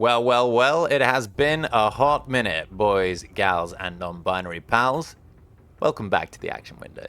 Well, well, well, it has been a hot minute, boys, gals, and non-binary pals. Welcome back to the action window.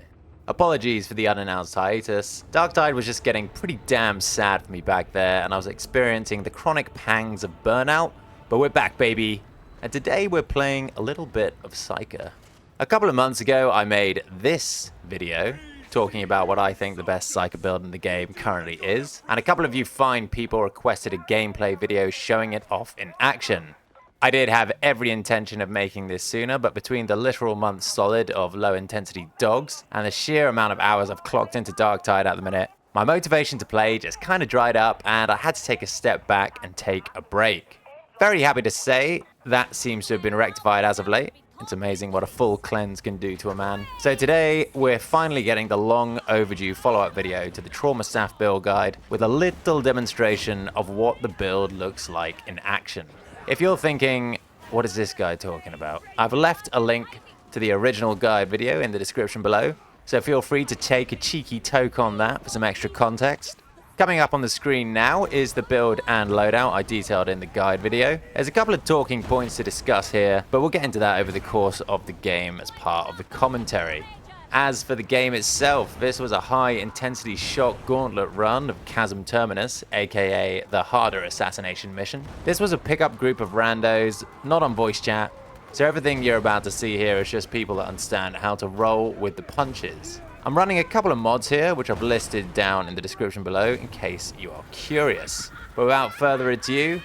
Apologies for the unannounced hiatus. Darktide was just getting pretty damn sad for me back there, and I was experiencing the chronic pangs of burnout, but we're back, baby. And today we're playing a little bit of Psyker. A couple of months ago, I made this video talking about what I think the best Psyker build in the game currently is, and a couple of you fine people requested a gameplay video showing it off in action. I did have every intention of making this sooner, but between the literal month solid of low intensity dogs and the sheer amount of hours I've clocked into Darktide at the minute, my motivation to play just kind of dried up and I had to take a step back and take a break. Very happy to say that seems to have been rectified as of late. It's amazing what a full cleanse can do to a man. So today, we're finally getting the long overdue follow-up video to the Trauma Staff build guide with a little demonstration of what the build looks like in action. If you're thinking, what is this guy talking about? I've left a link to the original guide video in the description below, so feel free to take a cheeky toke on that for some extra context. Coming up on the screen now is the build and loadout I detailed in the guide video. There's a couple of talking points to discuss here, but we'll get into that over the course of the game as part of the commentary. As for the game itself, this was a high-intensity shock gauntlet run of Chasm Terminus, aka the harder assassination mission. This was a pickup group of randos, not on voice chat, so everything you're about to see here is just people that understand how to roll with the punches. I'm running a couple of mods here, which I've listed down in the description below in case you are curious. But without further ado,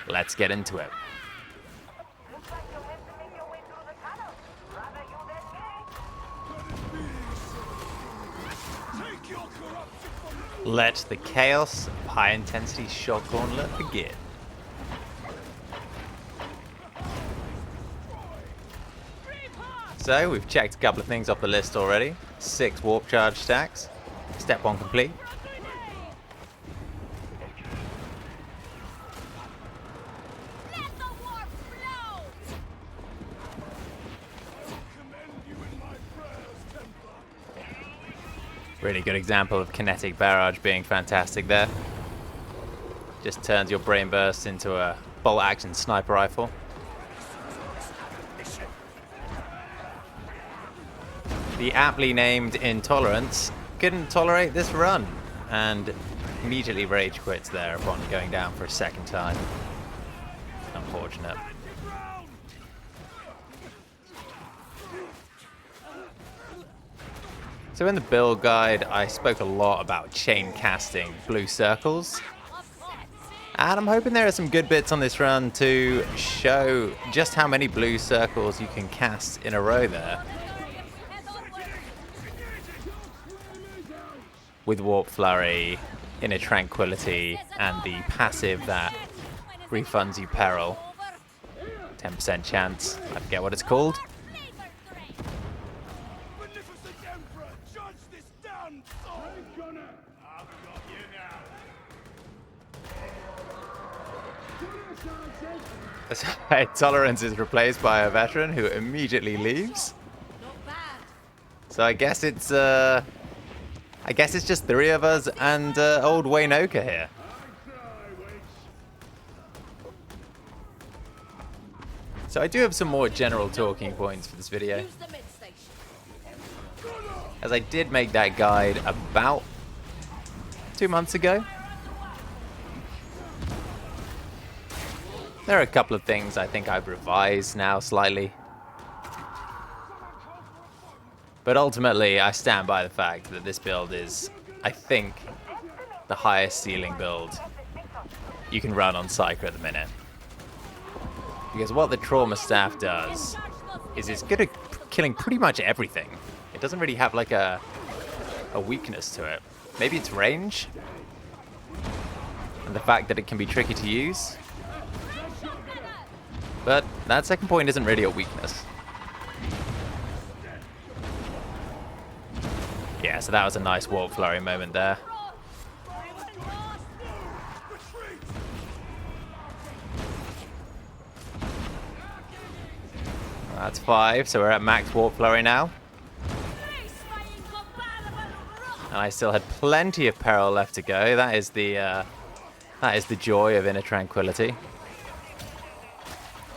let's get into it. Let the chaos of high-intensity shock gauntlet begin. So, we've checked a couple of things off the list already. 6 warp charge stacks. Step 1 complete. Really good example of kinetic barrage being fantastic there. Just turns your brain burst into a bolt action sniper rifle. The aptly named Intolerance couldn't tolerate this run and immediately rage quits there upon going down for a second time. Unfortunate. So in the build guide, I spoke a lot about chain casting blue circles. And I'm hoping there are some good bits on this run to show just how many blue circles you can cast in a row there. With Warp Flurry, Inner Tranquility, and the passive that refunds you peril. 10% chance, I forget what it's called. Tolerance is replaced by a veteran who immediately leaves. So I guess it's just 3 of us and old Wayne Oka here. So I do have some more general talking points for this video, as I did make that guide about 2 months ago. There are a couple of things I think I've revised now slightly. But ultimately, I stand by the fact that this build is, I think, the highest ceiling build you can run on Psyker at the minute. Because what the Trauma Staff does is it's good at killing pretty much everything. It doesn't really have like a weakness to it. Maybe it's range, and the fact that it can be tricky to use. But that second point isn't really a weakness. Yeah, so that was a nice Warp Flurry moment there. That's 5, so we're at max Warp Flurry now. And I still had plenty of peril left to go. That is the joy of Inner Tranquility.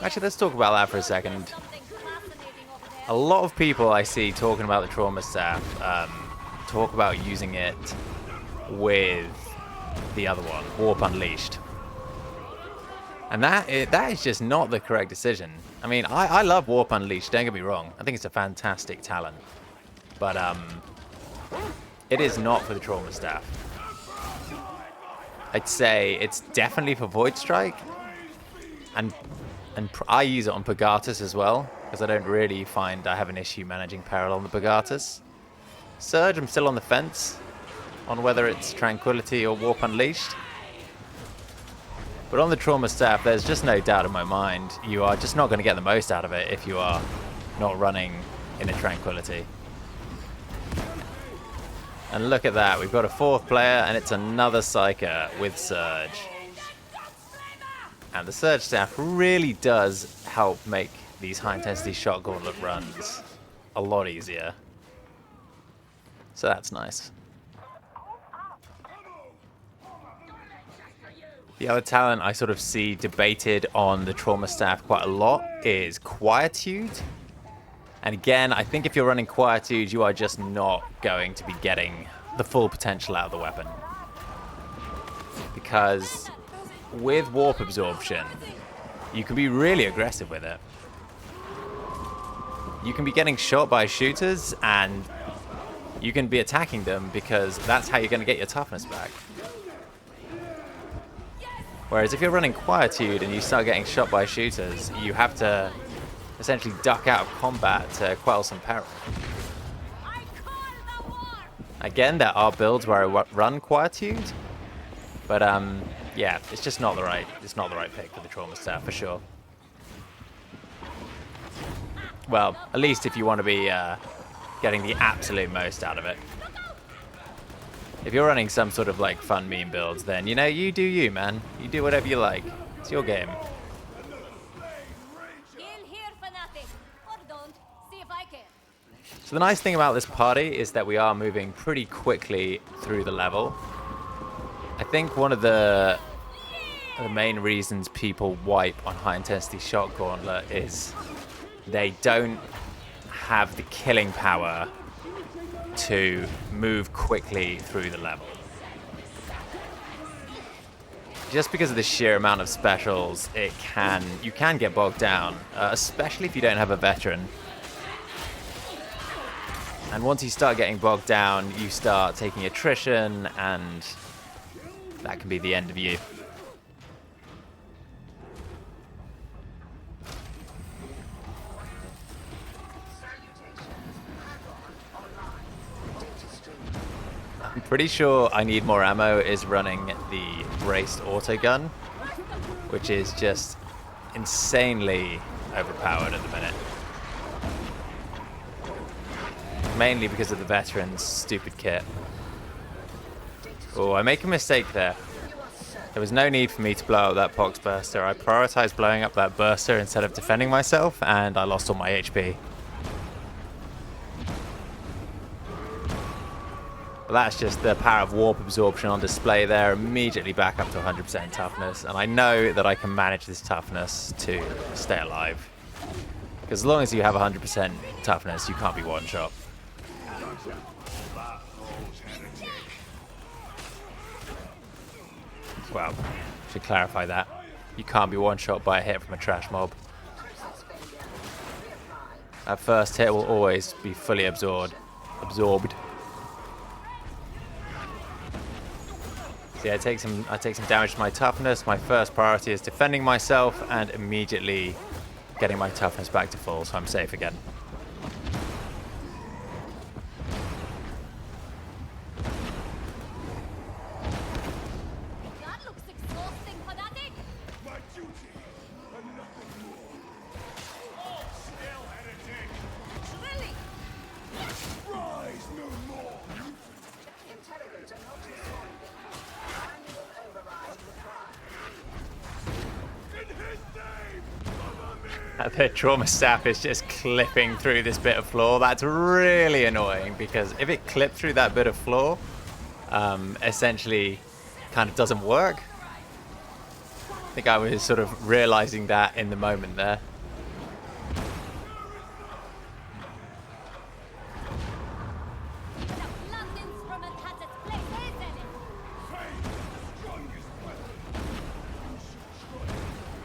Actually, let's talk about that for a second. A lot of people I see talking about the trauma staff talk about using it with the other one, Warp Unleashed. And that is just not the correct decision. I mean, I love Warp Unleashed, don't get me wrong. I think it's a fantastic talent. But it is not for the trauma staff. I'd say it's definitely for Void Strike. And I use it on Pagatus as well, because I don't really find I have an issue managing peril on the Pagatus. Surge, I'm still on the fence on whether it's Tranquility or Warp Unleashed. But on the trauma staff, there's just no doubt in my mind you are just not going to get the most out of it if you are not running in a Tranquility. And look at that, we've got a fourth player and it's another Psyker with Surge. And the Surge staff really does help make these high intensity shot gauntlet runs a lot easier. So that's nice. The other talent I sort of see debated on the trauma staff quite a lot is Quietude. And again, I think if you're running Quietude, you are just not going to be getting the full potential out of the weapon. Because with Warp Absorption, you can be really aggressive with it. You can be getting shot by shooters and you can be attacking them because that's how you're going to get your toughness back. Whereas if you're running Quietude and you start getting shot by shooters, you have to essentially duck out of combat to quell some peril. Again, there are builds where I run Quietude, but yeah, it's just not the right pick for the trauma staff for sure. Well, at least if you want to be getting the absolute most out of it. If you're running some sort of like fun meme builds, then you know, you do you, man. You do whatever you like. It's your game. So the nice thing about this party is that we are moving pretty quickly through the level. I think one of the main reasons people wipe on high intensity shot gauntlet is they don't have the killing power to move quickly through the level. Just because of the sheer amount of specials, you can get bogged down, especially if you don't have a veteran. And once you start getting bogged down, you start taking attrition, and that can be the end of you. I'm pretty sure I Need More Ammo is running the braced autogun, which is just insanely overpowered at the minute. Mainly because of the veteran's stupid kit. Oh, I make a mistake there. There was no need for me to blow up that pox burster. I prioritized blowing up that burster instead of defending myself, and I lost all my HP. But that's just the power of warp absorption on display there. Immediately back up to 100% toughness, and I know that I can manage this toughness to stay alive. Because as long as you have 100% toughness, you can't be one-shot. Well, should clarify that. You can't be one-shot by a hit from a trash mob. That first hit will always be fully absorbed. So yeah, I take some damage to my toughness. My first priority is defending myself and immediately getting my toughness back to full, so I'm safe again. The trauma staff is just clipping through this bit of floor. That's really annoying because if it clipped through that bit of floor, essentially kind of doesn't work. think I was sort of realizing that in the moment there.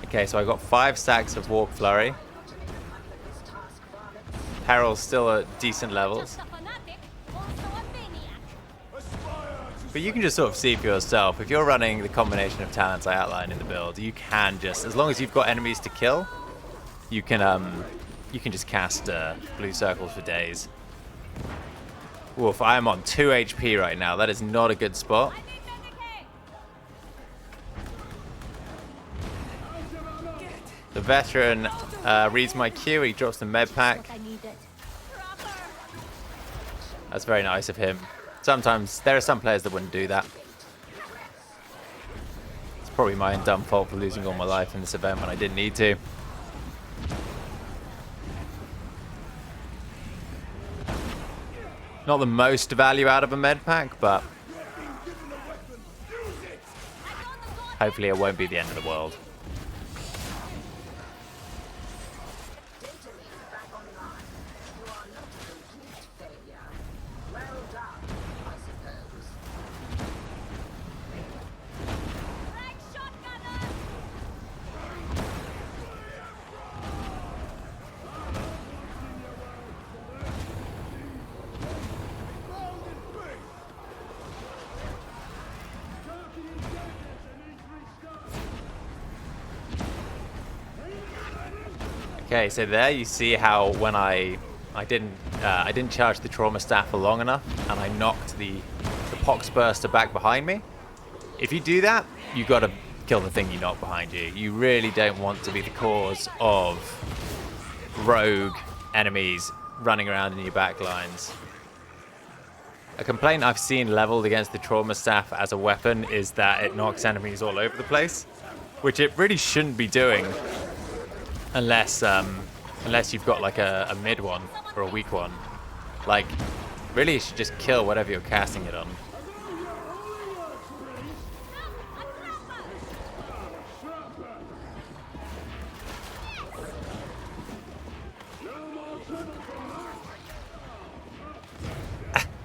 Okay, so I got 5 stacks of Warp Flurry. Peril's still at decent levels. But you can just sort of see for yourself, if you're running the combination of talents I outlined in the build, you can just, as long as you've got enemies to kill, you can just cast blue circles for days. Wolf, I am on 2 HP right now. That is not a good spot. The veteran reads my cue, he drops the med pack. That's very nice of him. Sometimes there are some players that wouldn't do that. It's probably my own dumb fault for losing all my life in this event when I didn't need to. Not the most value out of a med pack, but hopefully it won't be the end of the world. Okay, so there you see how when I didn't charge the trauma staff for long enough, and I knocked the pox burster back behind me. If you do that, you got to kill the thing you knock behind you. You really don't want to be the cause of rogue enemies running around in your back lines. A complaint I've seen leveled against the trauma staff as a weapon is that it knocks enemies all over the place, which it really shouldn't be doing. Unless you've got like a mid one or a weak one. Like, really you should just kill whatever you're casting it on.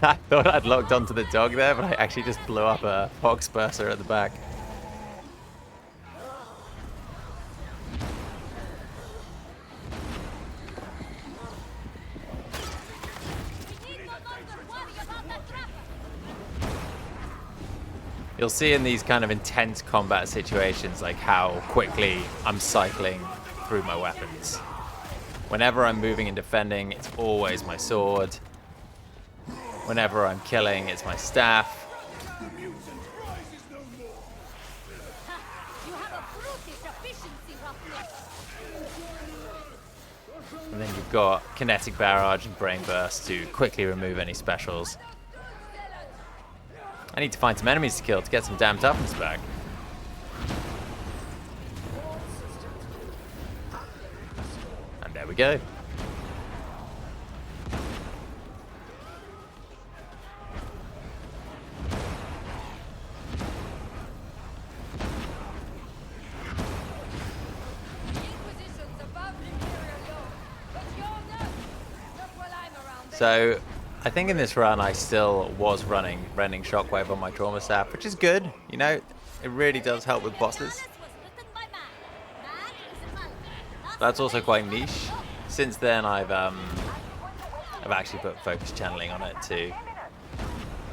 I thought I'd locked onto the dog there, but I actually just blew up a pox burster at the back. You'll see in these kind of intense combat situations like how quickly I'm cycling through my weapons. Whenever I'm moving and defending, it's always my sword. Whenever I'm killing, it's my staff. And then you've got kinetic barrage and brain burst to quickly remove any specials. I need to find some enemies to kill to get some damn toughness back. And there we go. So, I think in this run I still was running Rending Shockwave on my trauma staff, which is good, you know, it really does help with bosses. That's also quite niche. Since then I've actually put focus channeling on it to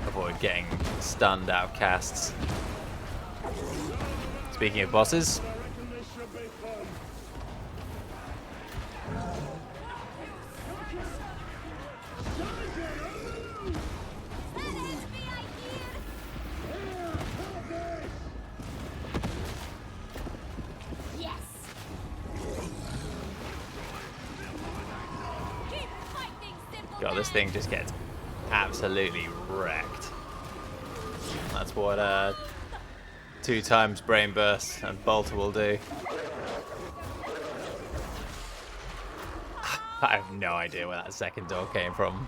avoid getting stunned out of casts. Speaking of bosses, God, this thing just gets absolutely wrecked. That's what 2 times brain burst and bolter will do. I have no idea where that second dog came from,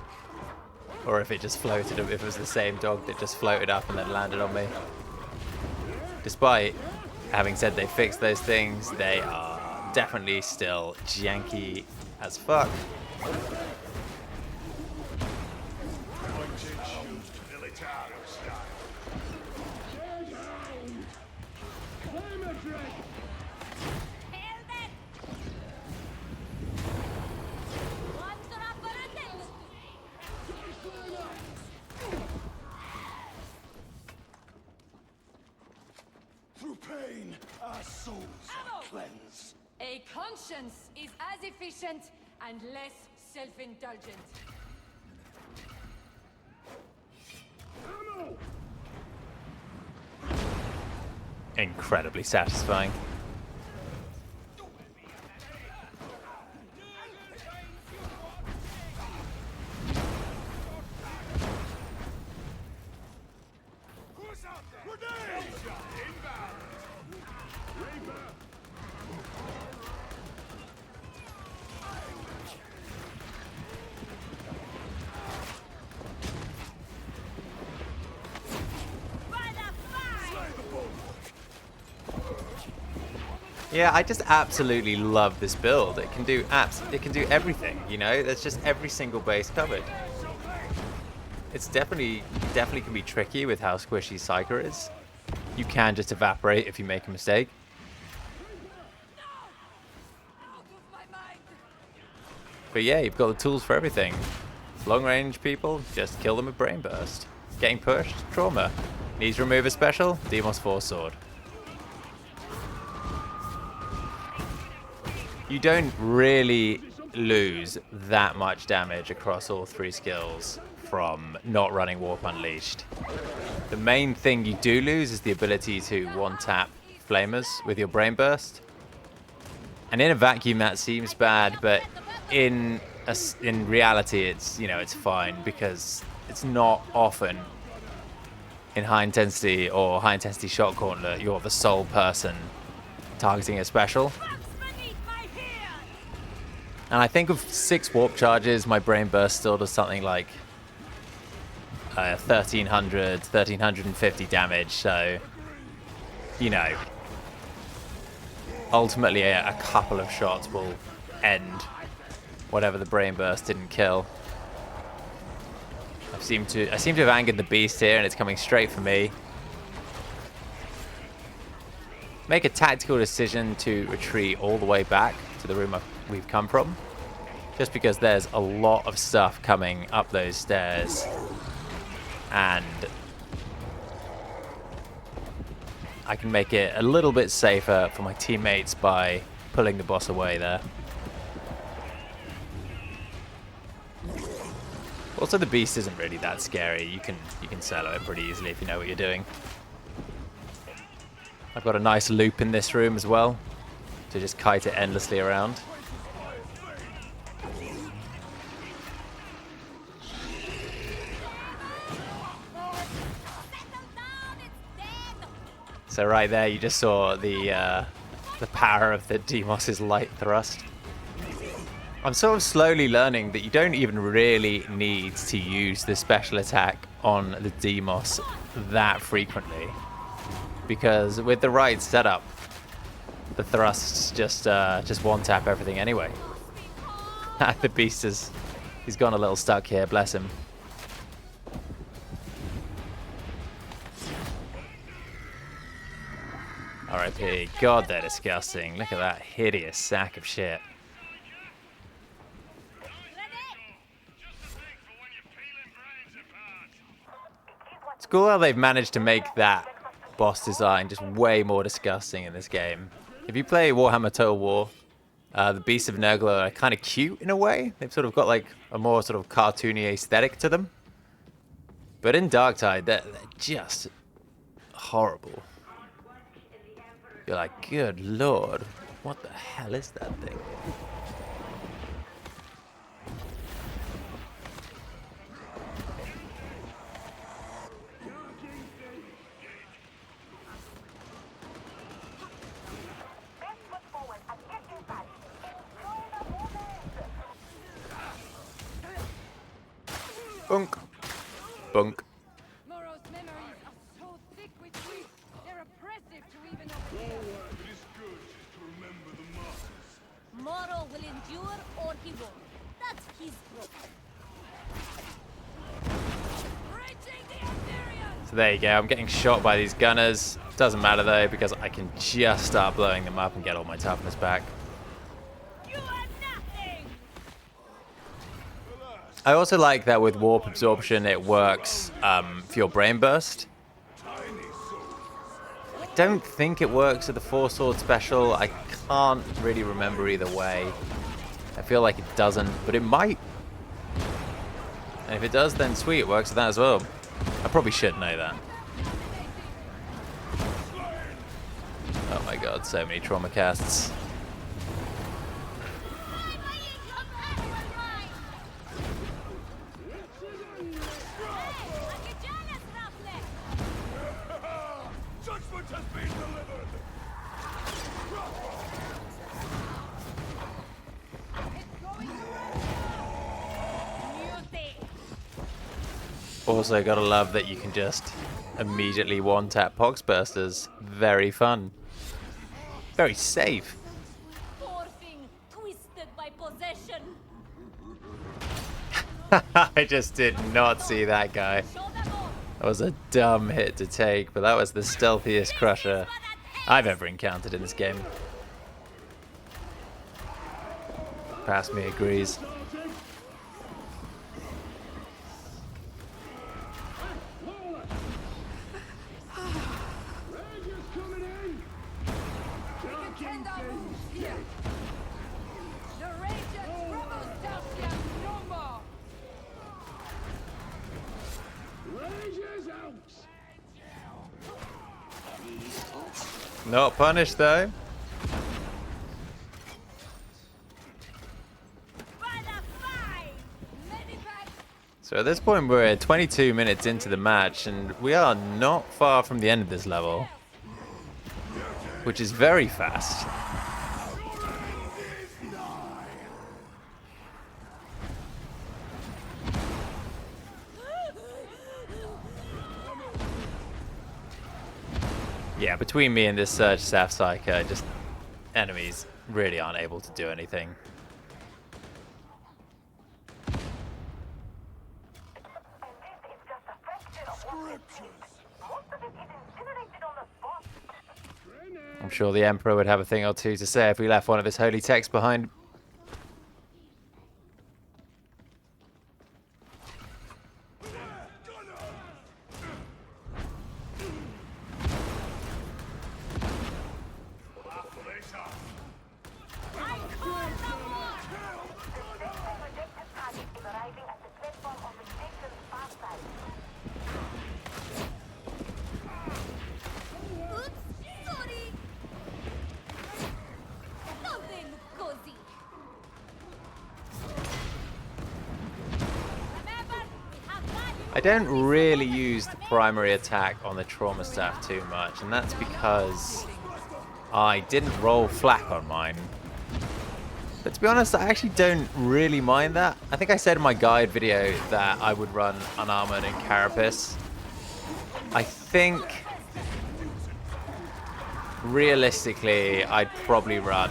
or if it just floated, if it was the same dog that just floated up and then landed on me. Despite having said they fixed those things, they are definitely still janky as fuck. Through pain, our souls are cleansed. A conscience is as efficient and less self-indulgent. Incredibly satisfying. Yeah, I just absolutely love this build. It can do everything, you know? There's just every single base covered. It's definitely can be tricky with how squishy Psyker is. You can just evaporate if you make a mistake. But yeah, you've got the tools for everything. Long range people, just kill them with Brain Burst. Getting pushed, trauma. Needs remover special, Demos 4 sword. You don't really lose that much damage across all three skills from not running Warp Unleashed. The main thing you do lose is the ability to one-tap Flamers with your Brain Burst. And in a vacuum that seems bad, but in reality it's, you know, it's fine because it's not often in high intensity or high intensity shot gauntlet you're the sole person targeting a special. And I think with 6 warp charges, my Brain Burst still does something like 1350 damage. So, you know, ultimately a couple of shots will end whatever the Brain Burst didn't kill. I seem to have angered the beast here, and it's coming straight for me. Make a tactical decision to retreat all the way back to the room we've come from, just because there's a lot of stuff coming up those stairs, and I can make it a little bit safer for my teammates by pulling the boss away there. Also, the beast isn't really that scary. You can solo it pretty easily if you know what you're doing. I've got a nice loop in this room as well to just kite it endlessly around. So right there, you just saw the power of the Demos' light thrust. I'm sort of slowly learning that you don't even really need to use the special attack on the Demos that frequently, because with the right setup, the thrusts just one tap everything anyway. The beast he's gone a little stuck here, bless him. R.I.P. God, they're disgusting. Look at that hideous sack of shit. It's cool how they've managed to make that boss design just way more disgusting in this game. If you play Warhammer Total War, the Beasts of Nurgle are kind of cute in a way. They've sort of got like a more sort of cartoony aesthetic to them. But in Darktide, they're just horrible. You're like, good lord, what the hell is that thing? Bunk. Bunk. Morrow's memories are so thick with grief, they're oppressive to even observe. Tomorrow will endure or he won't. That's his problem. So there you go. I'm getting shot by these gunners. Doesn't matter though, because I can just start blowing them up and get all my toughness back. You are nothing. I also like that with warp absorption, it works for your brain burst. I don't think it works with the four sword special. I can't really remember either way. I feel like it doesn't, but it might. And if it does, then sweet, it works with that as well. I probably should know that. Oh my god, so many trauma casts. Judgment has been delivered. Also, gotta love that you can just immediately one-tap Poxbursters. Very fun. Very safe. Poor thing, twisted by possession. I just did not see that guy. That was a dumb hit to take, but that was the stealthiest crusher I've ever encountered in this game. Past me agrees. Not punished though. So at this point we're 22 minutes into the match and we are not far from the end of this level, which is very fast. Yeah, between me and this Surge Staff Psyker, just enemies really aren't able to do anything. I'm sure the Emperor would have a thing or two to say if we left one of his holy texts behind. I don't really use the primary attack on the Trauma Staff too much, and that's because I didn't roll flak on mine. But to be honest, I actually don't really mind that. I think I said in my guide video that I would run Unarmored and Carapace. I think, realistically, I'd probably run...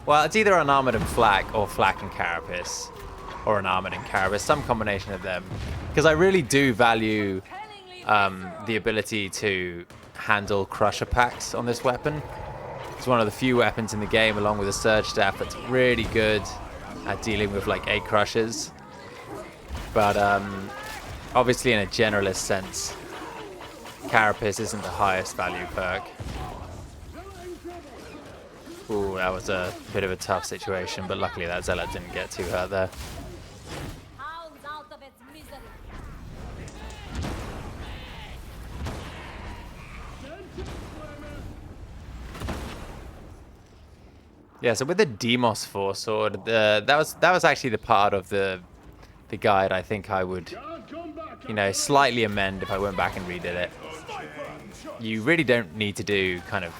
Well, it's either Unarmored and Flak, or Flak and Carapace. Or Unarmored and Carapace, some combination of them. Because I really do value the ability to handle Crusher packs on this weapon. It's one of the few weapons in the game, along with the Surge Staff, that's really good at dealing with like 8 Crushers. But obviously in a generalist sense, Carapace isn't the highest value perk. Ooh, that was a bit of a tough situation, but luckily that Zealot didn't get too hurt there. Yeah, so with the Demos Force Sword, that was actually the part of the guide I think I would, you know, slightly amend if I went back and redid it. You really don't need to do kind of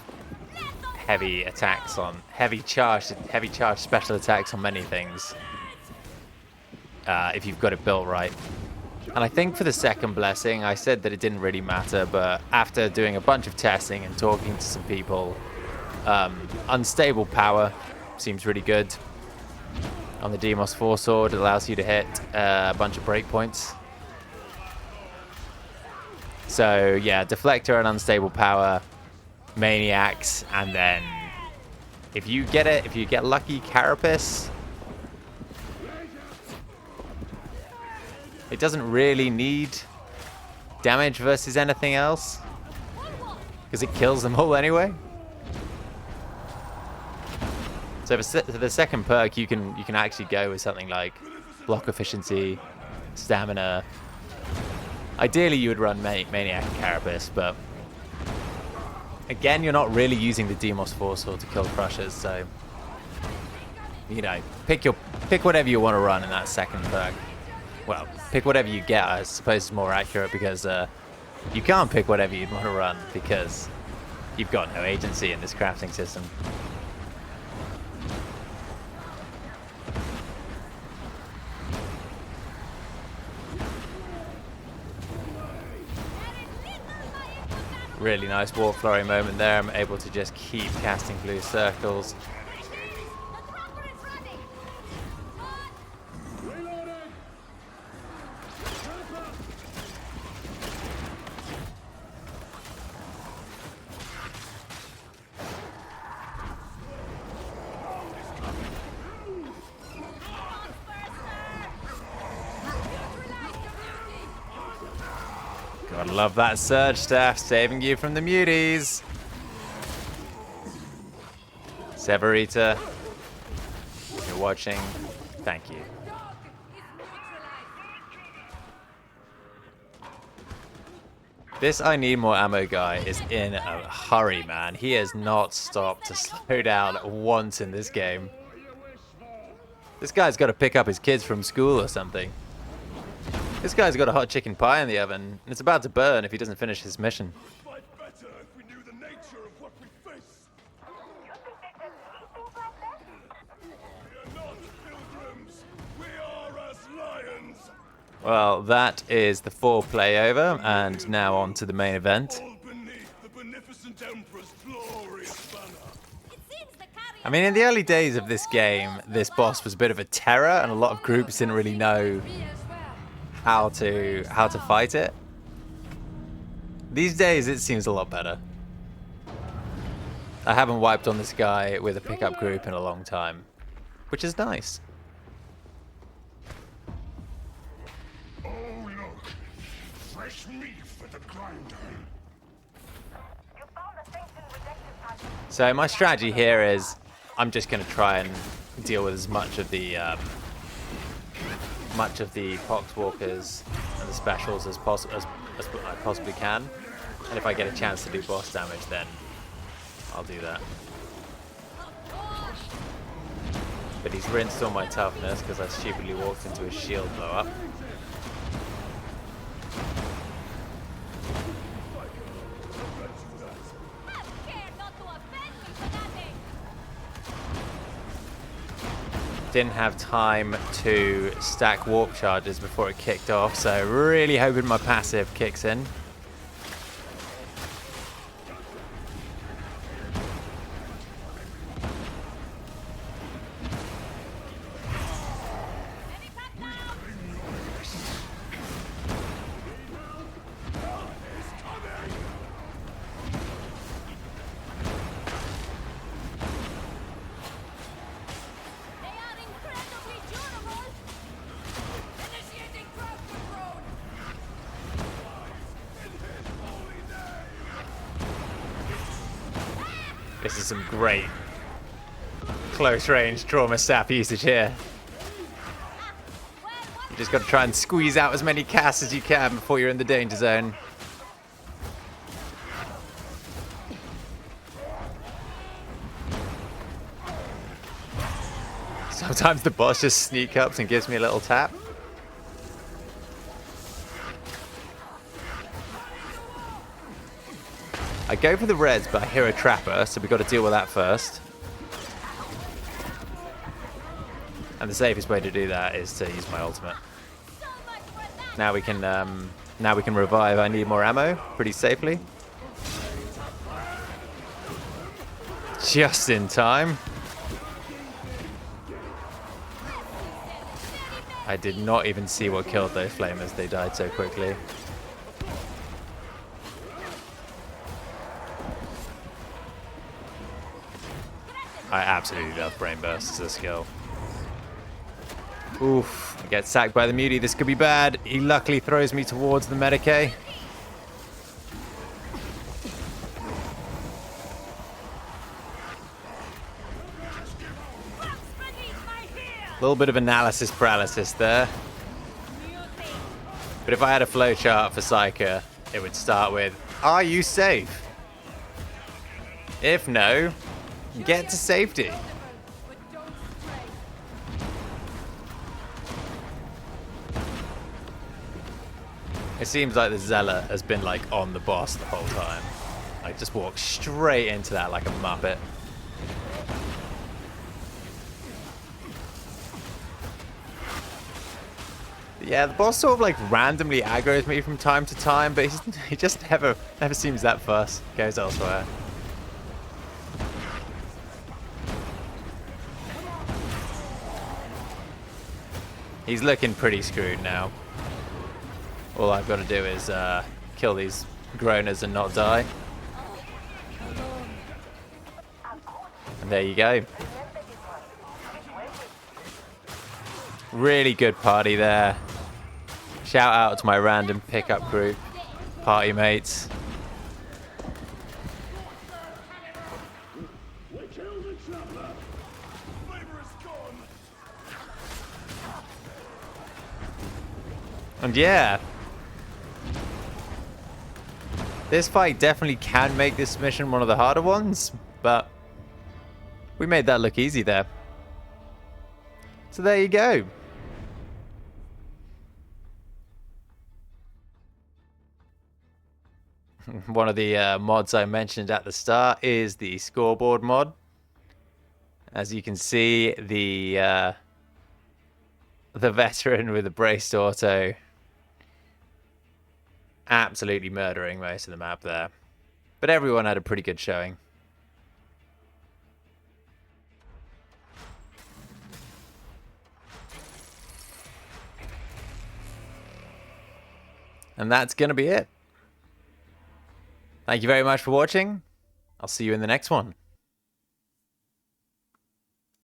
heavy attacks on heavy charge special attacks on many things if you've got it built right. And I think for the second blessing, I said that it didn't really matter, but after doing a bunch of testing and talking to some people, unstable power seems really good. On the Demos 4 sword, it allows you to hit a bunch of breakpoints. So yeah, Deflector and Unstable Power, Maniacs, and then if you get lucky, Carapace. It doesn't really need damage versus anything else, because it kills them all anyway. So for the second perk, you can actually go with something like block efficiency, stamina. Ideally, you would run Maniac and Carapace, but again, you're not really using the Demos 4 sword to kill Crushers, so you know, pick whatever you want to run in that second perk. Well, pick whatever you get, I suppose is more accurate, because you can't pick whatever you'd want to run because you've got no agency in this crafting system. Really nice War Flurry moment there. I'm able to just keep casting blue circles. Gotta love that Surge Staff saving you from the muties. Severita, if you're watching, thank you. This I need more ammo guy is in a hurry, man. He has not stopped to slow down once in this game. This guy's got to pick up his kids from school or something. This guy's got a hot chicken pie in the oven, and it's about to burn if he doesn't finish his mission. Fight better if we knew the nature of what we face. We are not pilgrims. We are as lions. Well, that is the foreplay over, and now on to the main event. All beneath the beneficent Emperor's glorious banner. I mean, in the early days of this game, this boss was a bit of a terror, and a lot of groups didn't really know how to fight it. These days, it seems a lot better. I haven't wiped on this guy with a pickup group in a long time, which is nice. Oh look, fresh meat for the grinder. So my strategy here is I'm just going to try and deal with as much of the Poxwalkers and the specials as I possibly can, and if I get a chance to do boss damage, then I'll do that. But he's rinsed all my toughness because I stupidly walked into a shield blow up. Didn't have time to stack warp charges before it kicked off, so really hoping my passive kicks in. This is some great close-range trauma staff usage here. You just got to try and squeeze out as many casts as you can before you're in the danger zone. Sometimes the boss just sneak ups and gives me a little tap. I go for the reds, but I hear a trapper, so we've got to deal with that first. And the safest way to do that is to use my ultimate. Now we can revive. I need more ammo pretty safely. Just in time. I did not even see what killed those flamers. They died so quickly. I absolutely love Brain Burst as a skill. Oof. I get sacked by the mutie. This could be bad. He luckily throws me towards the Medicae. A little bit of analysis paralysis there. But if I had a flowchart for Psyker, it would start with, are you safe? If no, get to safety. It seems like the Zealot has been like on the boss the whole time. I just walk straight into that like a muppet. Yeah, the boss sort of like randomly aggroes me from time to time, but he just never seems that fussed. Goes elsewhere. He's looking pretty screwed now. All I've got to do is kill these groaners and not die. And there you go. Really good party there. Shout out to my random pickup group, party mates. And yeah, this fight definitely can make this mission one of the harder ones, but we made that look easy there. So there you go. One of the mods I mentioned at the start is the scoreboard mod. As you can see, the veteran with the braced auto absolutely murdering most of the map there. But everyone had a pretty good showing. And that's going to be it. Thank you very much for watching. I'll see you in the next one.